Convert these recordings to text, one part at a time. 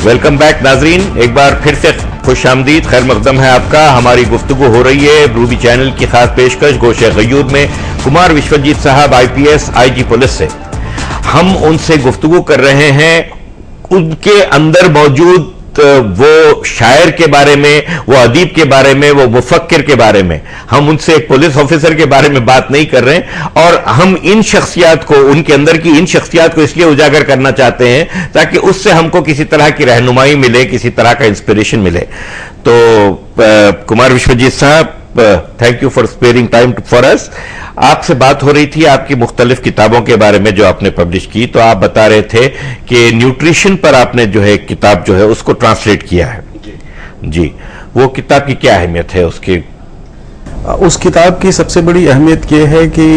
Welcome back नाजरीन, एक बार फिर से खुश आमदीद, खैर मकदम है आपका। हमारी गुफ्तगू हो रही है रूबी चैनल की खास पेशकश गोशे गयूर में कुमार विश्वजीत साहब IPS IG पुलिस से। हम उनसे गुफ्तगू कर रहे हैं उनके अंदर मौजूद वो शायर के बारे में, वो अदीब के बारे में, वो मुफक्किर के बारे में। हम उनसे एक पुलिस ऑफिसर के बारे में बात नहीं कर रहे हैं, और हम इन शख्सियात को, उनके अंदर की इन शख्सियात को इसलिए उजागर करना चाहते हैं ताकि उससे हमको किसी तरह की रहनुमाई मिले, किसी तरह का इंस्पिरेशन मिले। तो कुमार विश्वजीत साहब, thank you for sparing time for us. आपसे बात हो रही थी आपकी मुख्तलिफ किताबों के बारे में जो आपने पब्लिश की, तो आप बता रहे थे कि न्यूट्रिशन पर आपने जो है किताब जो है उसको ट्रांसलेट किया है। जी, वो किताब की क्या अहमियत है उसकी? उस किताब की सबसे बड़ी अहमियत यह है कि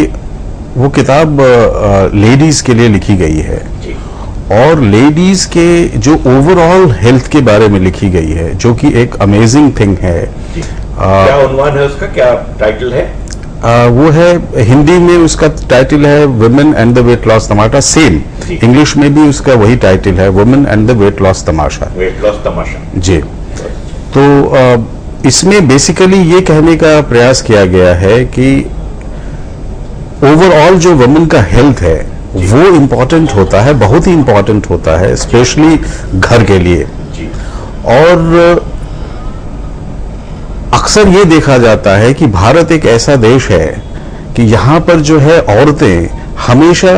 वो किताब लेडीज के लिए लिखी गई है, और लेडीज के जो ओवरऑल हेल्थ के बारे में लिखी गई है, जो कि एक अमेजिंग थिंग है। क्या उन्वान है उसका, क्या टाइटल है? वो है, हिंदी में उसका टाइटल है women and the weight loss Tamasha. Same English में भी उसका वही टाइटल है, women and the weight loss Tamasha. Weight loss Tamasha, जी। तो इसमें बेसिकली ये कहने का प्रयास किया गया है कि ओवरऑल जो वुमेन का हेल्थ है वो इम्पोर्टेंट होता है, बहुत ही इम्पोर्टेंट होता है, स्पेशली घर के लिए। और अक्सर ये देखा जाता है कि भारत एक ऐसा देश है कि यहाँ पर जो है औरतें हमेशा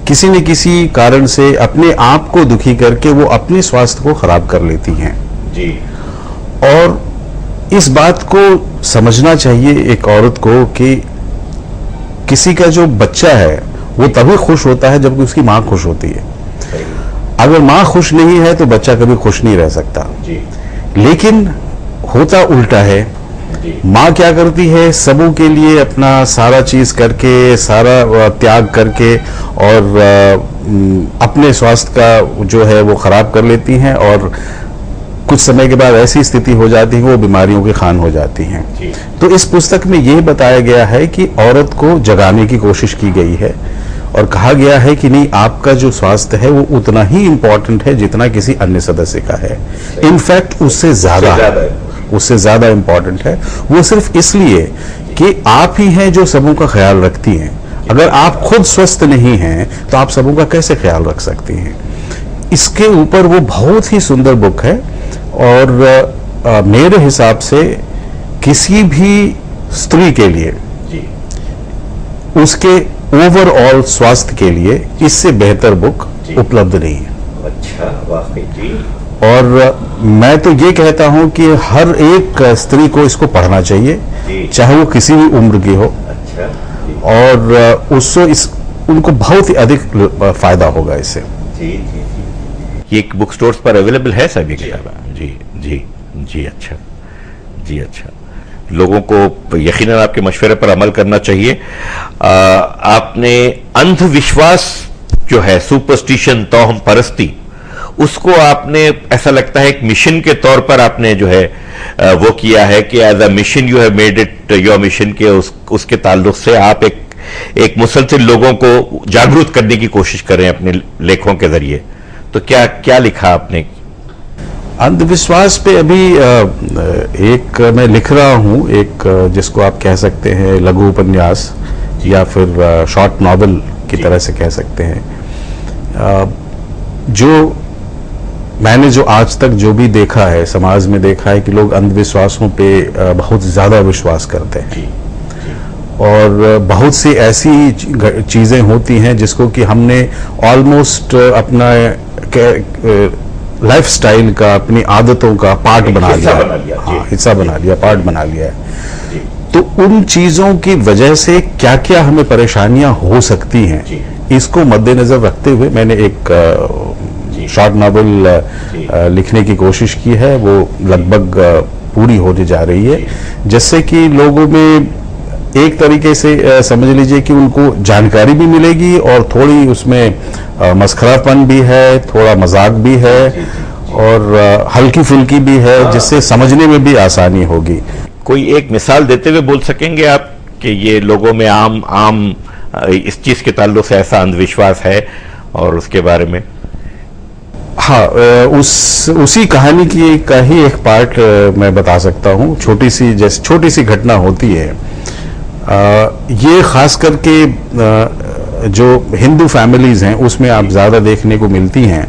किसी न किसी कारण से अपने आप को दुखी करके वो अपने स्वास्थ्य को खराब कर लेती हैं। जी। और इस बात को समझना चाहिए एक औरत को कि किसी का जो बच्चा है वो तभी खुश होता है जबकि उसकी माँ खुश होती है। अगर माँ खुश नहीं है तो बच्चा कभी खुश नहीं रह सकता। जी। लेकिन होता उल्टा है। माँ क्या करती है, सबों के लिए अपना सारा चीज करके, सारा त्याग करके, और अपने स्वास्थ्य का जो है वो खराब कर लेती हैं, और कुछ समय के बाद ऐसी स्थिति हो जाती है कि वो बीमारियों की खान हो जाती हैं। तो इस पुस्तक में ये बताया गया है कि औरत को जगाने की कोशिश की गई है, और कहा गया है कि नहीं, आपका जो स्वास्थ्य है वो उतना ही इंपॉर्टेंट है जितना किसी अन्य सदस्य का है। इनफैक्ट उससे ज्यादा इंपॉर्टेंट है। वो सिर्फ इसलिए कि आप ही हैं जो सबों का ख्याल रखती हैं। अगर आप खुद स्वस्थ नहीं हैं तो आप सबों का कैसे ख्याल रख सकती हैं? इसके ऊपर वो बहुत ही सुंदर बुक है, और मेरे हिसाब से किसी भी स्त्री के लिए, उसके ओवरऑल स्वास्थ्य के लिए इससे बेहतर बुक उपलब्ध नहीं है। अच्छा, वाकई जी। और मैं तो ये कहता हूं कि हर एक स्त्री को इसको पढ़ना चाहिए, चाहे वो किसी भी उम्र की हो। अच्छा। और उससे उनको बहुत ही अधिक फायदा होगा इससे। जी जी जी। ये बुक स्टोर्स पर अवेलेबल है सभी किताबें? जी जी जी। अच्छा जी, अच्छा। लोगों को यकीनन आपके मशवरे पर अमल करना चाहिए। आपने अंधविश्वास जो है, सुपरस्टिशन, तौहम परस्ती, उसको आपने, ऐसा लगता है, एक मिशन के तौर पर आपने जो है वो किया है कि as a mission you have made it your mission के उसके ताल्लुक से आप एक मुसलसल लोगों को जागरूक करने की कोशिश कर रहे हैं अपने लेखों के जरिए। तो क्या क्या लिखा आपने? अंधविश्वास पे अभी एक मैं लिख रहा हूं, एक जिसको आप कह सकते हैं लघु उपन्यास या फिर शॉर्ट नॉवेल की तरह से कह सकते हैं। जो मैंने जो आज तक जो भी देखा है, समाज में देखा है कि लोग अंधविश्वासों पे बहुत ज्यादा विश्वास करते हैं, और बहुत सी ऐसी चीजें होती हैं जिसको कि हमने ऑलमोस्ट अपना लाइफस्टाइल का, अपनी आदतों का पार्ट बना लिया, हिस्सा बना लिया, पार्ट बना लिया है। तो उन चीजों की वजह से क्या क्या हमें परेशानियां हो सकती हैं, इसको मद्देनजर रखते हुए मैंने एक शॉर्ट नॉवेल लिखने की कोशिश की है। वो लगभग पूरी होने जा रही है, जिससे कि लोगों में एक तरीके से समझ लीजिए कि उनको जानकारी भी मिलेगी, और थोड़ी उसमें मस्खरापन भी है, थोड़ा मजाक भी है, और हल्की फुल्की भी है, जिससे समझने में भी आसानी होगी। कोई एक मिसाल देते हुए बोल सकेंगे आप कि ये लोगों में आम इस चीज के ताल्लुक से ऐसा अंधविश्वास है और उसके बारे में? हाँ, उसी कहानी का ही एक पार्ट मैं बता सकता हूँ। छोटी सी घटना होती है। ये खास करके जो हिंदू फैमिलीज हैं उसमें आप ज्यादा देखने को मिलती हैं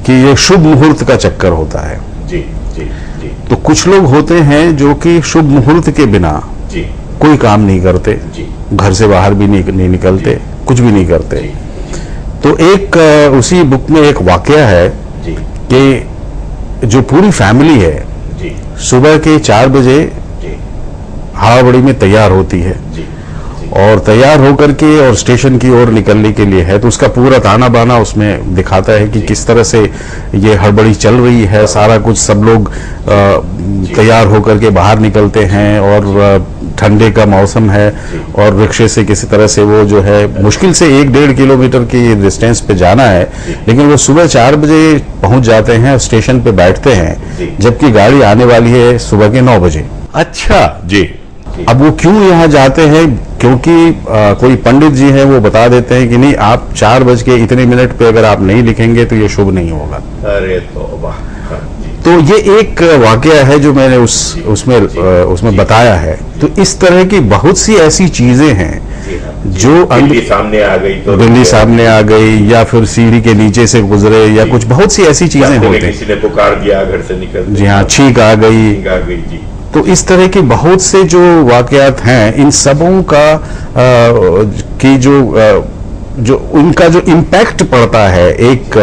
कि ये शुभ मुहूर्त का चक्कर होता है। जी जी जी। तो कुछ लोग होते हैं जो कि शुभ मुहूर्त के बिना जी कोई काम नहीं करते, जी, घर से बाहर भी नहीं निकलते, कुछ भी नहीं करते। जी, तो एक उसी बुक में एक वाकया है जी, कि जो पूरी फैमिली है जी, सुबह के 4 बजे जी, हावड़ी में तैयार होती है जी, और तैयार होकर के और स्टेशन की ओर निकलने के लिए है। तो उसका पूरा ताना बाना उसमें दिखाता है कि किस तरह से ये हड़बड़ी चल रही है। सारा कुछ, सब लोग तैयार होकर के बाहर निकलते हैं और ठंडे का मौसम है और रिक्शे से किसी तरह से वो जो है मुश्किल से 1-1.5 किलोमीटर की डिस्टेंस पे जाना है, लेकिन वो सुबह 4 बजे पहुंच जाते हैं, स्टेशन पे बैठते हैं, जबकि गाड़ी आने वाली है सुबह के 9 बजे। अच्छा जी। अब वो क्यों यहाँ जाते हैं? क्योंकि कोई पंडित जी हैं, वो बता देते हैं कि नहीं, आप 4 बज के इतने मिनट पे अगर आप नहीं लिखेंगे तो ये शुभ नहीं होगा। अरे तौबा। तो ये एक वाकया है जो मैंने उसमें बताया है। तो इस तरह की बहुत सी ऐसी चीजें हैं जो बिल्ली सामने आ गई तो बिल्ली सामने आ गई, या फिर सीढ़ी के नीचे से गुजरे, या कुछ बहुत सी ऐसी चीजें होती हैं। किसी ने पुकार दिया घर से निकल, जी हाँ, छींक आ गई जी। तो इस तरह के बहुत से जो वाकयात हैं, इन सबों का की जो उनका जो इम्पैक्ट पड़ता है एक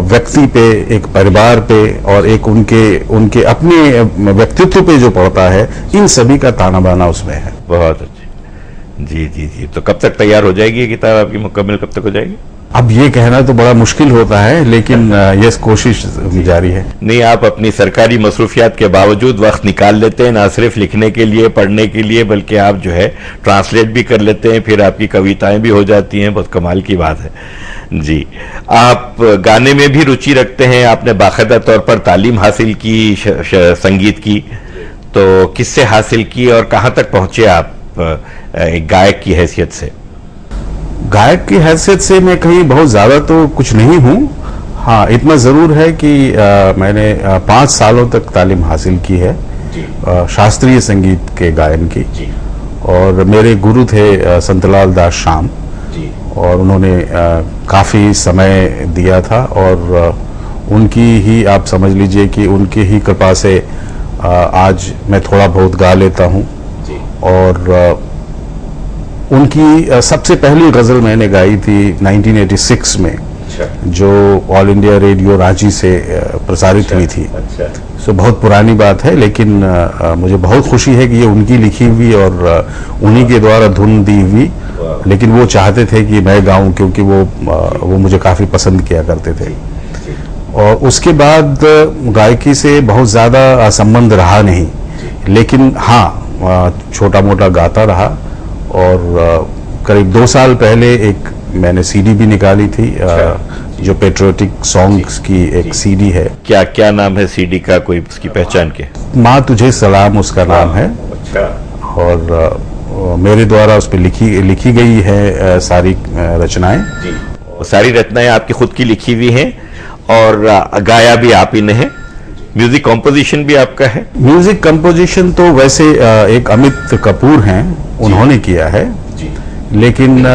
व्यक्ति पे, एक परिवार पे, और एक उनके अपने व्यक्तित्व पे जो पड़ता है, इन सभी का ताना बाना उसमें है। बहुत अच्छे। जी जी जी। तो कब तक तैयार हो जाएगी ये किताब आपकी, मुकम्मल कब तक हो जाएगी? अब ये कहना तो बड़ा मुश्किल होता है, लेकिन ये कोशिश जारी है। नहीं, आप अपनी सरकारी मसरूफियात के बावजूद वक्त निकाल लेते हैं, ना सिर्फ लिखने के लिए, पढ़ने के लिए, बल्कि आप जो है ट्रांसलेट भी कर लेते हैं, फिर आपकी कविताएं भी हो जाती हैं। बहुत कमाल की बात है जी। आप गाने में भी रुचि रखते हैं, आपने बाकायदा तौर पर तालीम हासिल की संगीत की, तो किससे हासिल की और कहाँ तक पहुंचे आप एक गायक की हैसियत से? गायक की हैसियत से मैं कहीं बहुत ज्यादा तो कुछ नहीं हूँ। हाँ, इतना जरूर है कि मैंने 5 सालों तक तालीम हासिल की है शास्त्रीय संगीत के गायन की। और मेरे गुरु थे संतलाल दास शाम, और उन्होंने काफी समय दिया था, और उनकी ही आप समझ लीजिए कि उनकी ही कृपा से आज मैं थोड़ा बहुत गा लेता हूँ। और उनकी सबसे पहली गजल मैंने गाई थी 1986 में, जो ऑल इंडिया रेडियो रांची से प्रसारित हुई थी। सो बहुत पुरानी बात है, लेकिन मुझे बहुत खुशी है कि ये उनकी लिखी हुई और उन्हीं के द्वारा धुन दी हुई, लेकिन वो चाहते थे कि मैं गाऊं, क्योंकि वो मुझे काफी पसंद किया करते थे। और उसके बाद गायकी से बहुत ज्यादा संबंध रहा नहीं, लेकिन हाँ, छोटा मोटा गाता रहा। और करीब 2 साल पहले एक मैंने सीडी भी निकाली थी, जो पेट्रियोटिक सॉन्ग्स की एक सीडी है। क्या नाम है सीडी का, कोई उसकी पहचान के? माँ तुझे सलाम उसका नाम है। और मेरे द्वारा उस पर लिखी गई है सारी रचनाएं। सारी रचनाएं आपकी खुद की लिखी हुई हैं और गाया भी आप ही ने है। म्यूजिक कंपोजिशन भी आपका है? म्यूजिक कंपोजिशन तो वैसे एक अमित कपूर हैं, उन्होंने किया है, लेकिन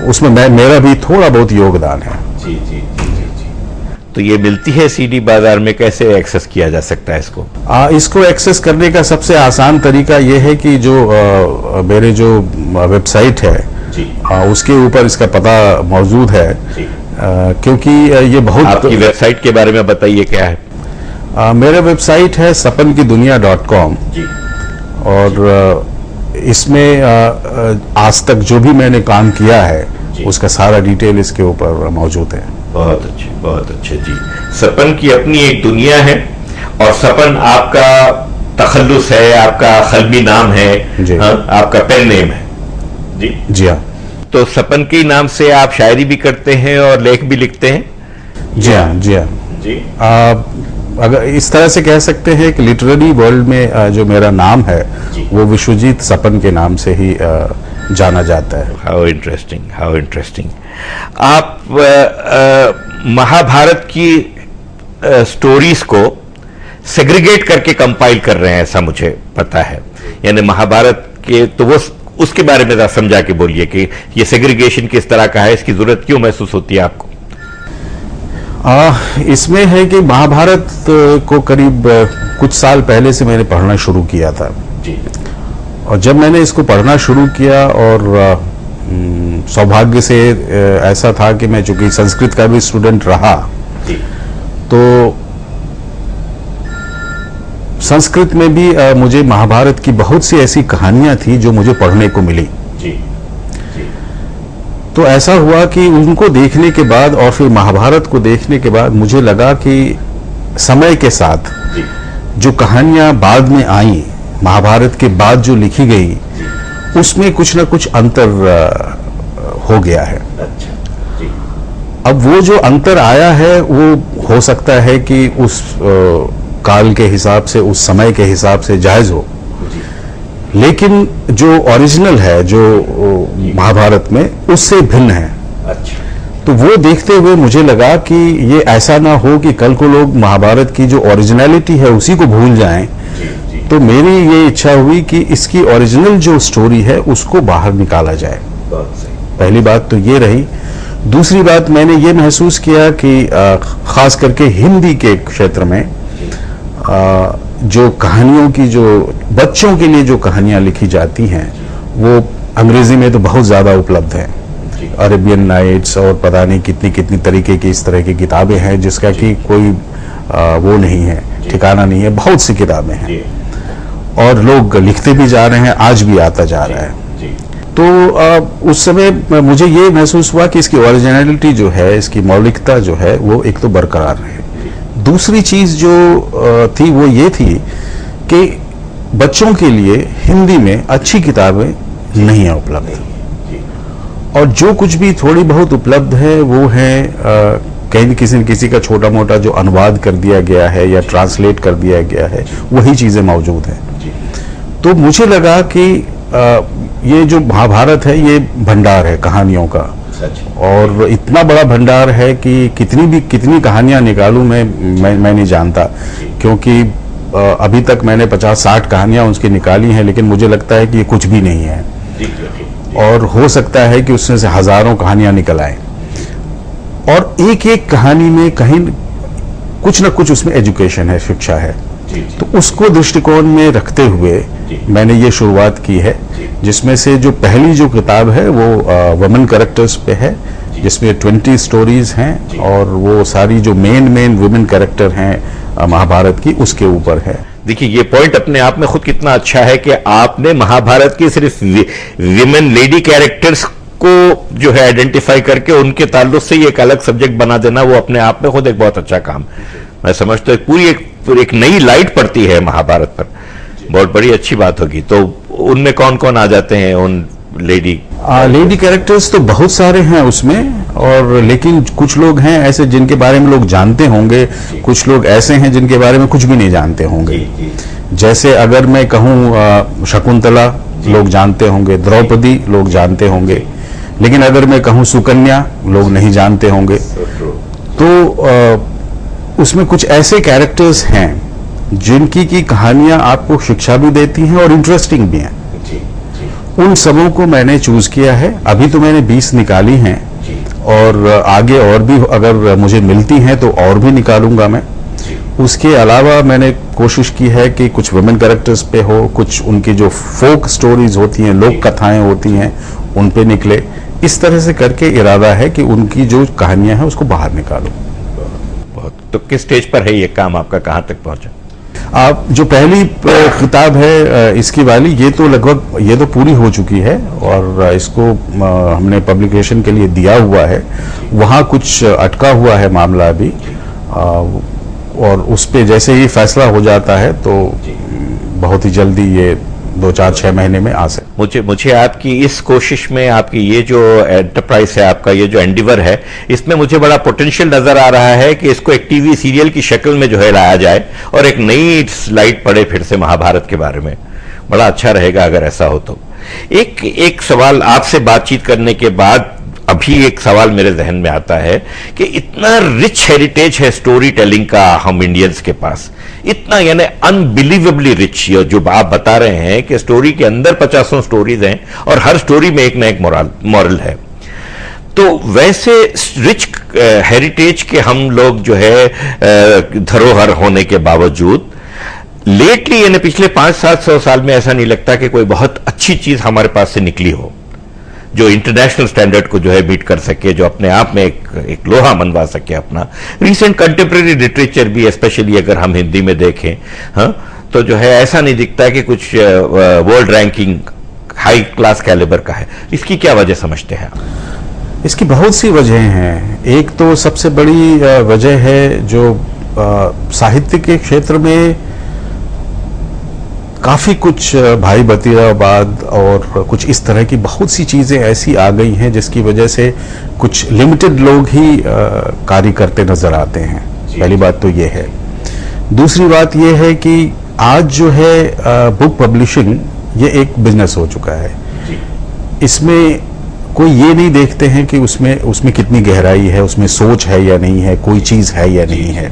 उसमें मेरा भी थोड़ा बहुत योगदान है। जी जी जी जी। तो ये मिलती है सीडी बाजार में, कैसे एक्सेस किया जा सकता है इसको? इसको एक्सेस करने का सबसे आसान तरीका ये है कि जो मेरे जो वेबसाइट है उसके ऊपर इसका पता मौजूद है। क्योंकि ये बहुत, आपकी वेबसाइट के बारे में बताइए, क्या है? मेरा वेबसाइट है sapankidunia.com, और इसमें आज तक जो भी मैंने काम किया है उसका सारा डिटेल इसके ऊपर मौजूद है। बहुत अच्छे, बहुत अच्छे जी। सपन की अपनी एक दुनिया है, और सपन आपका तखल्लुस है, आपका खलबी नाम है, आपका पेन नेम है। जी हाँ। तो सपन के नाम से आप शायरी भी करते हैं और लेख भी लिखते हैं? जी हाँ, जी हाँ जी। अगर इस तरह से कह सकते हैं कि लिटरेरी वर्ल्ड में जो मेरा नाम है वो विश्वजीत सपन के नाम से ही जाना जाता है। How interesting, how interesting. आप महाभारत की स्टोरीज को सेग्रीगेट करके कंपाइल कर रहे हैं, ऐसा मुझे पता है। यानी महाभारत के तो वो उसके बारे में समझा के बोलिए कि ये सेग्रीगेशन किस तरह का है, इसकी जरूरत क्यों महसूस होती है आपको? इसमें है कि महाभारत को करीब कुछ साल पहले से मैंने पढ़ना शुरू किया था जी। और जब मैंने इसको पढ़ना शुरू किया और सौभाग्य से ऐसा था कि मैं चूंकि संस्कृत का भी स्टूडेंट रहा जी। तो संस्कृत में भी मुझे महाभारत की बहुत सी ऐसी कहानियां थी जो मुझे पढ़ने को मिली जी। तो ऐसा हुआ कि उनको देखने के बाद और फिर महाभारत को देखने के बाद मुझे लगा कि समय के साथ जो कहानियां बाद में आई, महाभारत के बाद जो लिखी गई, उसमें कुछ ना कुछ अंतर हो गया है। अब वो जो अंतर आया है वो हो सकता है कि उस काल के हिसाब से, उस समय के हिसाब से जायज हो, लेकिन जो ओरिजिनल है, जो महाभारत में, उससे भिन्न है। अच्छा। तो वो देखते हुए मुझे लगा कि ये ऐसा ना हो कि कल को लोग महाभारत की जो ओरिजिनलिटी है उसी को भूल जाएं। तो मेरी ये इच्छा हुई कि इसकी ओरिजिनल जो स्टोरी है उसको बाहर निकाला जाए। पहली बात तो ये रही। दूसरी बात, मैंने ये महसूस किया कि खास करके हिंदी के क्षेत्र में जो कहानियों की, जो बच्चों के लिए जो कहानियां लिखी जाती हैं, वो अंग्रेजी में तो बहुत ज्यादा उपलब्ध है। अरेबियन नाइट्स और पता नहीं कितनी कितनी तरीके की इस तरह की किताबें हैं जिसका कि कोई वो नहीं है, ठिकाना नहीं है। बहुत सी किताबें हैं और लोग लिखते भी जा रहे हैं, आज भी आता जा रहा है। तो उस समय मुझे ये महसूस हुआ कि इसकी ओरिजिनलिटी जो है, इसकी मौलिकता जो है, वो एक तो बरकरार रहे। दूसरी चीज जो थी वो ये थी कि बच्चों के लिए हिंदी में अच्छी किताबें नहीं है उपलब्ध, और जो कुछ भी थोड़ी बहुत उपलब्ध है वो है कहीं किसी का छोटा मोटा जो अनुवाद कर दिया गया है या ट्रांसलेट कर दिया गया है, वही चीजें मौजूद हैं। तो मुझे लगा कि ये जो महाभारत है ये भंडार है कहानियों का, और इतना बड़ा भंडार है कि कितनी कहानियां निकालूं मैं नहीं जानता, क्योंकि अभी तक मैंने 50-60 कहानियां उसकी निकाली हैं, लेकिन मुझे लगता है कि ये कुछ भी नहीं है, और हो सकता है कि उसमें से हजारों कहानियां निकल आए, और एक एक कहानी में कहीं कुछ ना कुछ उसमें एजुकेशन है, शिक्षा है। तो उसको दृष्टिकोण में रखते हुए मैंने ये शुरुआत की है, जिसमें से जो पहली जो किताब है वो वुमेन कैरेक्टर्स पे है, जिसमें 20 स्टोरीज हैं, और वो सारी जो मेन वुमेन कैरेक्टर हैं महाभारत की, उसके ऊपर है। देखिए, ये पॉइंट अपने आप में खुद कितना अच्छा है कि आपने महाभारत की सिर्फ विमेन लेडी कैरेक्टर्स को जो है आइडेंटिफाई करके उनके ताल्लुक से एक अलग सब्जेक्ट बना देना, वो अपने आप में खुद एक बहुत अच्छा काम। मैं समझता हूँ पूरी एक नई लाइट पड़ती है महाभारत पर, बहुत बड़ी अच्छी बात होगी। तो उनमें कौन कौन आ जाते हैं उन लेडी कैरेक्टर्स? तो बहुत सारे हैं उसमें, और लेकिन कुछ लोग हैं ऐसे जिनके बारे में लोग जानते होंगे, कुछ लोग ऐसे हैं जिनके बारे में कुछ भी नहीं जानते होंगे। जैसे अगर मैं कहूँ शकुंतला लोग जानते होंगे, द्रौपदी लोग जानते होंगे, लेकिन अगर मैं कहूँ सुकन्या लोग नहीं जानते होंगे। तो उसमें कुछ ऐसे कैरेक्टर्स हैं जिनकी की कहानियां आपको शिक्षा भी देती हैं और इंटरेस्टिंग भी हैं। उन सबों को मैंने चूज किया है। अभी तो मैंने 20 निकाली हैं, और आगे और भी अगर मुझे मिलती हैं तो और भी निकालूंगा मैं। उसके अलावा मैंने कोशिश की है कि कुछ वुमेन कैरेक्टर्स पे हो, कुछ उनकी जो फोक स्टोरीज होती हैं, लोक कथाएं होती हैं, उन पे निकले। इस तरह से करके इरादा है कि उनकी जो कहानियां हैं उसको बाहर निकालूं। तो किस स्टेज पर है ये काम आपका, कहां तक पहुंचा? आप जो पहली किताब है इसकी वाली, ये तो लगभग ये तो पूरी हो चुकी है, और इसको हमने पब्लिकेशन के लिए दिया हुआ है। वहाँ कुछ अटका हुआ है मामला अभी, और उस पे जैसे ही फैसला हो जाता है तो बहुत ही जल्दी ये 2-4-6 महीने में आ सकते। मुझे आपकी इस कोशिश में, आपकी ये जो एंटरप्राइज है, आपका ये जो एंडिवर है, इसमें मुझे बड़ा पोटेंशियल नजर आ रहा है कि इसको एक टीवी सीरियल की शक्ल में जो है लाया जाए और एक नई स्लाइड पड़े फिर से महाभारत के बारे में। बड़ा अच्छा रहेगा अगर ऐसा हो तो। एक सवाल आपसे बातचीत करने के बाद अभी एक सवाल मेरे जहन में आता है कि इतना रिच हेरिटेज है स्टोरी टेलिंग का हम इंडियंस के पास, इतना यानी अनबिलीवेबली रिच, जो आप बता रहे हैं कि स्टोरी के अंदर 50 स्टोरीज हैं और हर स्टोरी में एक ना एक मॉरल है। तो वैसे रिच हेरिटेज के हम लोग जो है धरोहर होने के बावजूद लेटली यानी पिछले 500-700 साल में ऐसा नहीं लगता कि कोई बहुत अच्छी चीज हमारे पास से निकली हो जो इंटरनेशनल स्टैंडर्ड को जो है बीट कर सके, जो अपने आप में एक लोहा मनवा सके अपना। रीसेंट कंटेम्प्रेरी लिटरेचर भी स्पेशली अगर हम हिंदी में देखें, हाँ, तो जो है ऐसा नहीं दिखता है कि कुछ world ranking high class calibre का है। इसकी क्या वजह समझते हैं आप? इसकी बहुत सी वजहें हैं। एक तो सबसे बड़ी वजह है जो साहित्य के क्षेत्र में काफ़ी कुछ भाई भतीजावाद और कुछ इस तरह की बहुत सी चीज़ें ऐसी आ गई हैं जिसकी वजह से कुछ लिमिटेड लोग ही कार्य करते नज़र आते हैं। पहली बात तो ये है। दूसरी बात ये है कि आज जो है बुक पब्लिशिंग ये एक बिजनेस हो चुका है। इसमें कोई ये नहीं देखते हैं कि उसमें कितनी गहराई है, उसमें सोच है या नहीं है, कोई चीज़ है या नहीं है।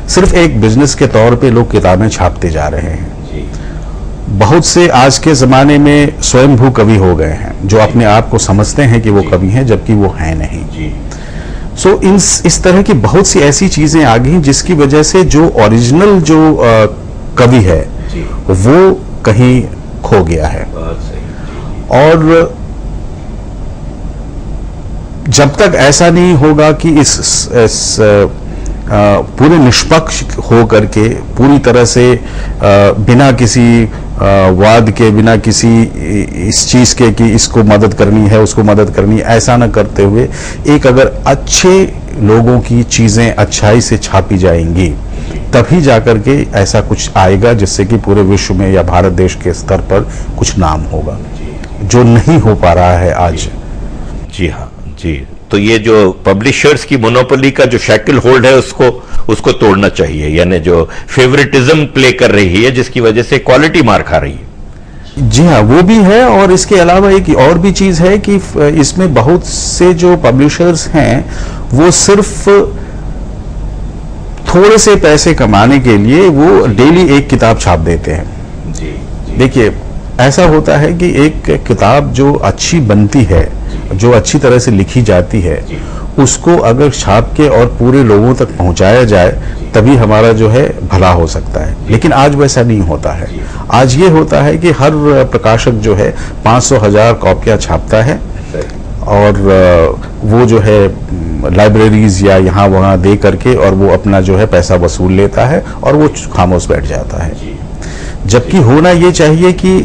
सिर्फ एक बिजनेस के तौर पे लोग किताबें छापते जा रहे हैं। बहुत से आज के ज़माने में स्वयंभू कवि हो गए हैं जो अपने आप को समझते हैं कि वो कवि हैं जबकि वो हैं नहीं। सो इस तरह की बहुत सी ऐसी चीज़ें आ गई जिसकी वजह से जो ओरिजिनल जो कवि है वो कहीं खो गया है। और जब तक ऐसा नहीं होगा कि इस पूरे निष्पक्ष हो करके पूरी तरह से बिना किसी वाद के, बिना किसी इस चीज़ के कि इसको मदद करनी है उसको मदद करनी है, ऐसा न करते हुए एक अगर अच्छे लोगों की चीज़ें अच्छाई से छापी जाएंगी तभी जाकर के ऐसा कुछ आएगा जिससे कि पूरे विश्व में या भारत देश के स्तर पर कुछ नाम होगा, जो नहीं हो पा रहा है आज। जी हाँ जी। तो ये जो पब्लिशर्स की मोनोपोली का जो शैकल होल्ड है उसको तोड़ना चाहिए, यानी जो फेवरेटिज्म प्ले कर रही है जिसकी वजह से क्वालिटी मार खा रही है। जी हाँ, वो भी है। और इसके अलावा एक और भी चीज है कि इसमें बहुत से जो पब्लिशर्स हैं वो सिर्फ थोड़े से पैसे कमाने के लिए वो डेली एक किताब छाप देते हैं। देखिए, ऐसा होता है कि एक किताब जो अच्छी बनती है, जो अच्छी तरह से लिखी जाती है, उसको अगर छाप के और पूरे लोगों तक पहुंचाया जाए तभी हमारा जो है भला हो सकता है। लेकिन आज वैसा नहीं होता है। आज ये होता है कि हर प्रकाशक जो है 500,000 कॉपियां छापता है और वो जो है लाइब्रेरीज या यहाँ वहाँ दे करके और वो अपना जो है पैसा वसूल लेता है और वो खामोश बैठ जाता है। जबकि होना ये चाहिए कि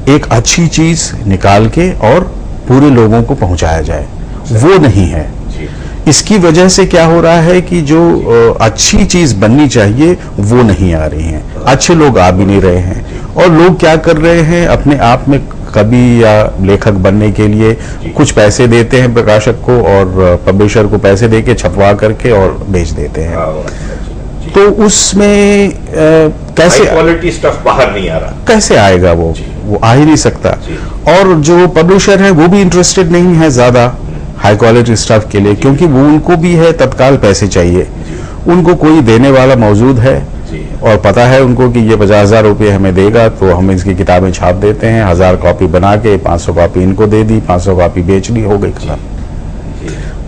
एक अच्छी चीज निकाल के और पूरे लोगों को पहुंचाया जाए, वो नहीं है। इसकी वजह से क्या हो रहा है कि जो अच्छी चीज बननी चाहिए वो नहीं आ रही है, अच्छे लोग आ भी नहीं रहे हैं। और लोग क्या कर रहे हैं, अपने आप में कवि या लेखक बनने के लिए कुछ पैसे देते हैं प्रकाशक को और पब्लिशर को पैसे देके छपवा करके और बेच देते हैं। तो उसमें कैसे क्वालिटी स्टफ बाहर नहीं आ रहा, कैसे आएगा? वो आ ही नहीं सकता। और जो पब्लिशर है वो भी इंटरेस्टेड नहीं है ज्यादा हाई क्वालिटी स्टफ के लिए, क्योंकि वो उनको भी है तत्काल पैसे चाहिए। उनको कोई देने वाला मौजूद है और पता है उनको कि ये 50,000 रुपये हमें देगा तो हम इसकी किताबें छाप देते हैं, 1000 कॉपी बना के 500 कॉपी इनको दे दी, 500 कॉपी बेच ली, हो गई खत्म।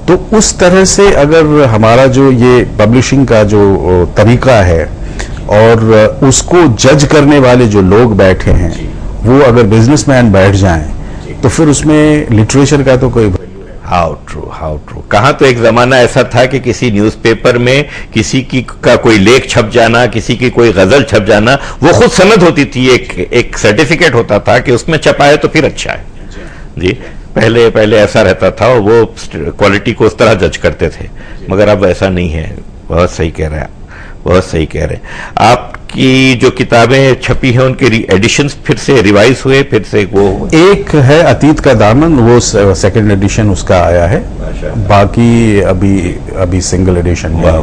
तो उस तरह से अगर हमारा जो ये पब्लिशिंग का जो तरीका है और उसको जज करने वाले जो लोग बैठे हैं वो अगर बिजनेसमैन बैठ जाएं तो फिर उसमें लिटरेचर का तो कोई हाउ ट्रू। कहाँ तो एक जमाना ऐसा था कि किसी न्यूज़पेपर में किसी की का कोई लेख छप जाना, किसी की कोई गजल छप जाना, वो खुद सनद होती थी, एक सर्टिफिकेट होता था कि उसमें छपाए तो फिर अच्छा है जी। पहले ऐसा रहता था और वो क्वालिटी को उस तरह जज करते थे, मगर अब ऐसा नहीं है। बहुत सही कह रहे हैं, बहुत सही कह रहे हैं। आपकी जो किताबें छपी हैं उनके एडिशंस फिर से रिवाइज हुए, फिर से वो एक है अतीत का दामन, वो सेकंड एडिशन उसका आया है, बाकी अभी सिंगल एडिशन है।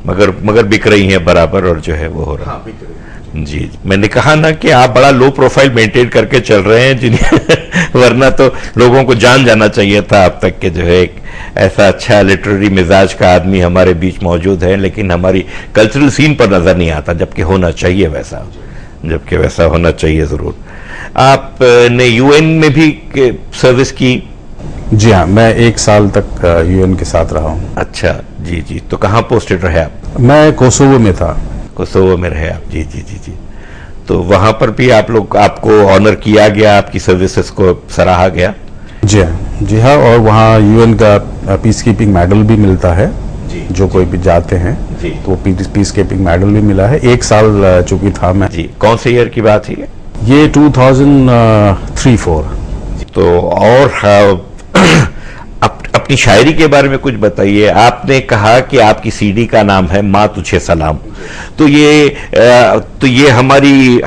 मगर बिक रही हैं बराबर और जो है वो हो रहा है। जी, मैंने कहा ना कि आप बड़ा लो प्रोफाइल मेंटेन करके चल रहे हैं जिन्हें वरना तो लोगों को जान जाना चाहिए था अब तक के जो है एक ऐसा अच्छा लिटरेरी मिजाज का आदमी हमारे बीच मौजूद है, लेकिन हमारी कल्चरल सीन पर नजर नहीं आता, जबकि होना चाहिए वैसा, जबकि वैसा होना चाहिए जरूर। आपने यूएन में भी सर्विस की? जी हाँ, मैं 1 साल तक यूएन के साथ रहा हूँ। अच्छा, जी जी। तो कहाँ पोस्टेड रहे आप? मैं कोसोवो में था। कोसोवो में रहे आप, जी जी जी जी। तो वहां पर भी आपको ऑनर किया गया, आपकी सर्विसेज को सराहा गया? जी हाँ, जी हाँ। और वहाँ यूएन का पीस कीपिंग मेडल भी मिलता है जी, जो कोई भी जाते हैं जी, तो पीस कीपिंग मेडल भी मिला है। 1 साल चूंकि था मैं। जी, कौन से ईयर की बात है ये 2003-04। तो और अपनी शायरी के बारे में कुछ बताइए। आपने कहा कि आपकी सीडी का नाम है माँ तुझे सलाम, तो ये हमारी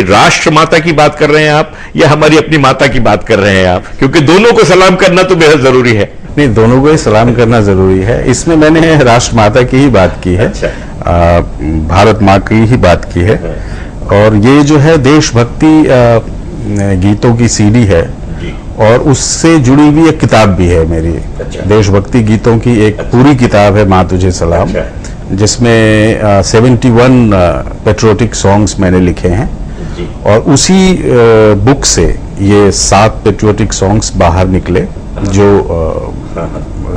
राष्ट्र माता की बात कर रहे हैं आप, या हमारी अपनी माता की बात कर रहे हैं आप? क्योंकि दोनों को सलाम करना तो बेहद जरूरी है। नहीं, दोनों को ही सलाम करना जरूरी है। इसमें मैंने राष्ट्र माता की ही बात की है। अच्छा। भारत माँ की ही बात की है। और ये जो है देशभक्ति गीतों की सीडी है और उससे जुड़ी हुई एक किताब भी है मेरी। अच्छा। देशभक्ति गीतों की एक पूरी किताब है माँ तुझे सलाम। अच्छा। जिसमें 71 पेट्रियोटिक सॉन्ग्स मैंने लिखे हैं जी। और उसी बुक से ये 7 पेट्रियोटिक सॉन्ग्स बाहर निकले जो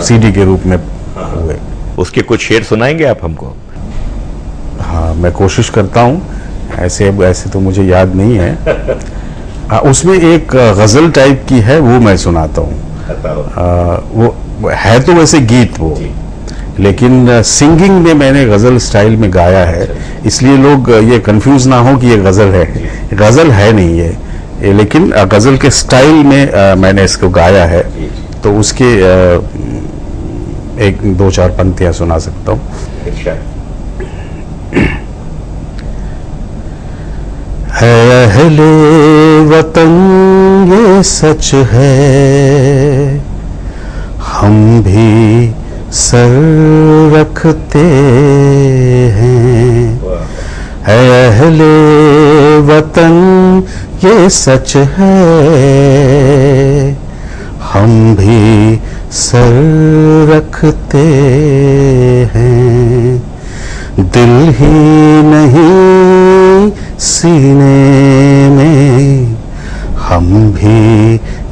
सीडी के रूप में हुए। उसके कुछ शेर सुनाएंगे आप हमको? हाँ, मैं कोशिश करता हूँ। ऐसे तो मुझे याद नहीं है। उसमें एक गजल टाइप की है, वो मैं सुनाता हूँ। वो है तो वैसे गीत वो, लेकिन सिंगिंग में मैंने गजल स्टाइल में गाया है, इसलिए लोग ये कंफ्यूज ना हो कि ये गजल है। गजल है नहीं ये, लेकिन गजल के स्टाइल में मैंने इसको गाया है। तो उसके 1-2-4 पंक्तियां सुना सकता हूँ। है अहले वतन ये सच है, हम भी सर रखते हैं। है अहले वतन ये सच है, हम भी सर रखते हैं। दिल ही नहीं सीने में हम भी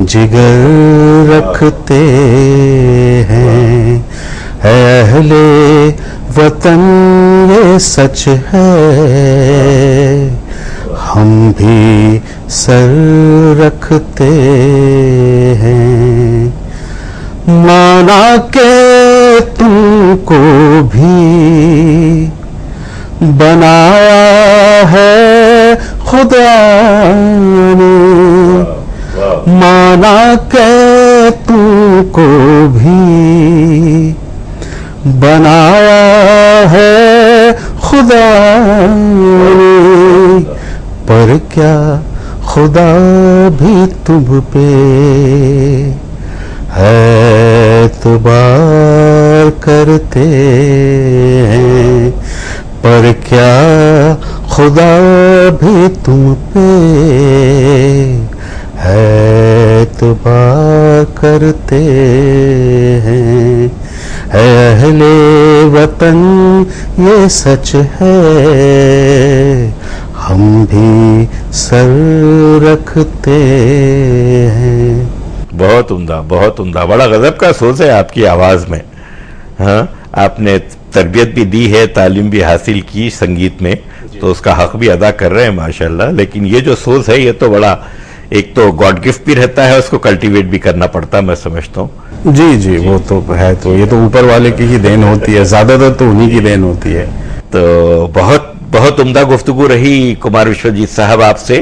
जिगर रखते हैं। है अहले वतन ये सच है, हम भी सर रखते हैं। माना के तुमको भी बनाया है खुदा ने, माना के तुमको भी बनाया है खुदा ने, पर क्या खुदा भी तुम पे है एतबार करते हैं। पर क्या खुदा भी तुम पे है एतबार करते हैं। है अहले वतन ये सच है, हम भी सर रखते हैं। बहुत उम्दा, बहुत उम्दा। बड़ा गजब का सोच है आपकी आवाज में। हाँ, आपने तरबियत भी दी है, तालीम भी हासिल की संगीत में, तो उसका हक भी अदा कर रहे हैं माशाल्लाह। लेकिन ये जो सोच है ये तो बड़ा, एक तो गॉड गिफ्ट भी रहता है, उसको कल्टीवेट भी करना पड़ता है, मैं समझता हूँ। जी जी, वो तो है। तो ये तो ऊपर वाले की ही देन होती है, ज्यादातर तो उन्हीं की देन होती है। तो बहुत बहुत उम्दा गुफ्तगू रही कुमार विश्वजीत साहब आपसे।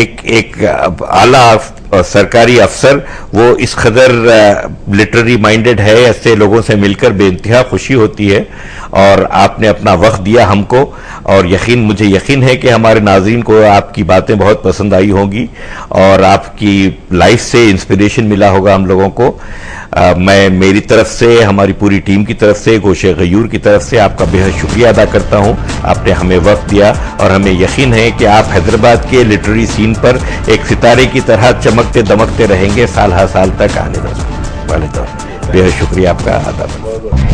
एक आला सरकारी अफसर, वो इस कदर लिटरेरी माइंडेड है, ऐसे लोगों से मिलकर बेइंतहा खुशी होती है। और आपने अपना वक्त दिया हमको, और मुझे यकीन है कि हमारे नाज़रीन को आपकी बातें बहुत पसंद आई होंगी और आपकी लाइफ से इंस्पिरेशन मिला होगा हम लोगों को। मैं मेरी तरफ से, हमारी पूरी टीम की तरफ से, गोशे गयूर की तरफ से आपका बेहद शुक्रिया अदा करता हूं। आपने हमें वक्त दिया और हमें यकीन है कि आप हैदराबाद के लिटरेरी सीन पर एक सितारे की तरह चमकते दमकते रहेंगे साल हर साल तक आने वाले दौर। बेहद शुक्रिया आपका अदा।